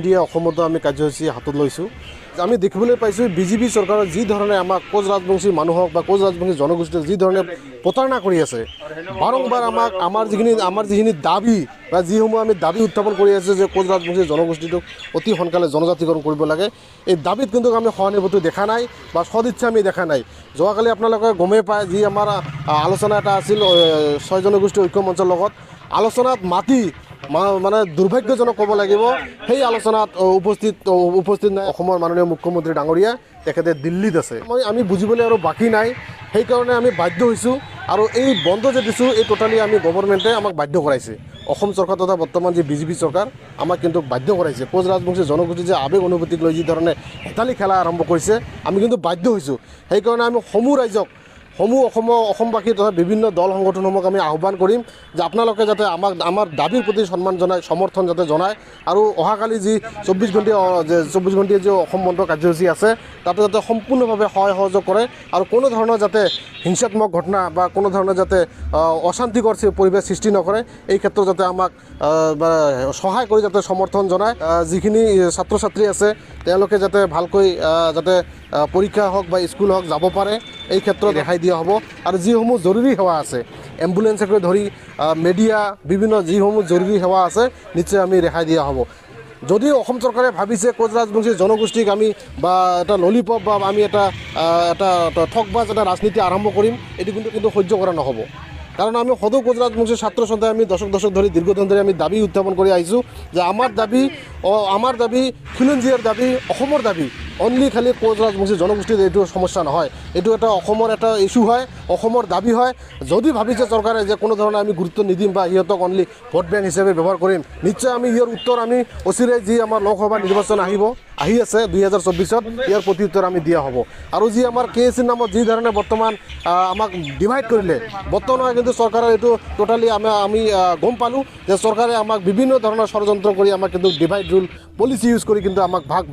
দিয়ে অসমতো আমি কাৰ্যসূচী হাতত লৈছোঁ। আমি দেখিবলৈ পাইছোঁ বিজেপি চৰকাৰৰ যি ধৰণে আমাক কোচ ৰাজবংশী মানুহক বা কোচ ৰাজবংশী জনগোষ্ঠীক যি ধৰণে প্ৰতাৰণা কৰি আছে, বাৰম্বাৰ আমাৰ যিখিনি দাবী বা যিসমূহ আমি দাবী উত্থাপন কৰি আছোঁ যে কোচ ৰাজবংশী জনগোষ্ঠীটোক অতি সোনকালে জনজাতিকৰণ কৰিব লাগে, এই দাবীত কিন্তু আমি সহানুভূতি দেখা নাই বা সদিচ্ছা আমি দেখা নাই। যোৱাকালি আপোনালোকে গমেই পায় যি আমাৰ আলোচনা এটা আছিল 6 জনগোষ্ঠী ঐক্য মঞ্চৰ লগত, আলোচনাত মাতি মানে দুৰ্ভাগ্যজনক ক'ব লাগিব, সেই আলোচনাত উপস্থিত নাই অসমৰ মাননীয় মুখ্যমন্ত্ৰী ডাঙৰীয়া, তেখেতে দিল্লীত আছে। আমি বুজিবলৈ আৰু বাকী নাই, সেইকাৰণে আমি বাধ্য হৈছোঁ। আৰু এই বন্ধ যে দিছোঁ এই টোটালি আমি গভৰ্ণমেণ্টে আমাক বাধ্য কৰাইছে, অসম চৰকাৰ তথা বৰ্তমান যি বিজেপি চৰকাৰ আমাক কিন্তু বাধ্য কৰাইছে। কোচ ৰাজবংশী জনগোষ্ঠী যে আৱেগ অনুভূতিক লৈ যি ধৰণে হেতালি খেলা আৰম্ভ কৰিছে, আমি কিন্তু বাধ্য হৈছোঁ। সেইকাৰণে আমি সমূহ ৰাইজক অসমবাসী তথা বিভিন্ন দল সংগঠনসমূহক আমি আহ্বান কৰিম যে আপোনালোকে যাতে আমাৰ দাবীৰ প্ৰতি সন্মান জনায়, সমৰ্থন যাতে জনায়, আৰু অহাকালি যি 24 ঘণ্টীয়া যি অসম বন্ধ কাৰ্যসূচী আছে তাতে যাতে সম্পূৰ্ণভাৱে সহায় সহযোগ কৰে, আৰু কোনো ধৰণৰ যাতে হিংসাত্মক ঘটনা বা কোনো ধৰণৰ যাতে অশান্তিকৰ পৰিৱেশ সৃষ্টি নকৰে, এই ক্ষেত্ৰত যাতে আমাক সহায় কৰি যাতে সমৰ্থন জনায়। যিখিনি ছাত্ৰ ছাত্ৰী আছে তেওঁলোকে যাতে ভালকৈ যাতে পৰীক্ষা হওক বা স্কুল হওক যাব পাৰে, এই ক্ষেত্ৰত ৰেহাই দিয়া হ'ব। আৰু যিসমূহ জৰুৰী সেৱা আছে, এম্বুলেন্সকে ধৰি মিডিয়া বিভিন্ন যিসমূহ জৰুৰী সেৱা আছে, নিশ্চয় আমি ৰেহাই দিয়া হ'ব। যদি অসম চৰকাৰে ভাবিছে কোচ ৰাজবংশী জনগোষ্ঠীক আমি বা এটা ললিপপ বা আমি এটা ঠগবাজ এটা ৰাজনীতি আৰম্ভ কৰিম, এইটো কিন্তু সহ্য কৰা নহ'ব। কাৰণ আমি সদৌ কোচ ৰাজবংশী ছাত্ৰ সন্থাই আমি দশক ধৰি দীৰ্ঘদিন ধৰি আমি দাবী উত্থাপন কৰি আহিছোঁ যে আমাৰ দাবী খিলঞ্জীয়াৰ দাবী, অসমৰ দাবী, অনলি খালি কোচ ৰাজবংশী জনগোষ্ঠীৰ এইটো সমস্যা নহয়, এইটো এটা অসমৰ এটা ইছ্যু হয়, অসমৰ দাবী হয়। যদি ভাবিছে চৰকাৰে যে কোনো ধৰণে আমি গুৰুত্ব নিদিম বা সিহঁতক অনলি ভোট বেংক হিচাপে ব্যৱহাৰ কৰিম, নিশ্চয় আমি ইয়াৰ উত্তৰ আমি অচিৰে যি আমাৰ লোকসভা নিৰ্বাচন আহি আছে 2024-ত, ইয়াৰ প্ৰতি উত্তৰ আমি দিয়া হ'ব। আৰু যি আমাৰ KACৰ নামত যি ধৰণে বৰ্তমান আমাক ডিভাইড কৰিলে, বৰ্তমান কিন্তু চৰকাৰৰ এইটো টোটালি আমি গম পালোঁ যে চৰকাৰে আমাক বিভিন্ন ধৰণৰ ষড়যন্ত্ৰ কৰি আমাক কিন্তু ডিভাইড ৰুল পলিচি ইউজ কৰি কিন্তু আমাক ভাগ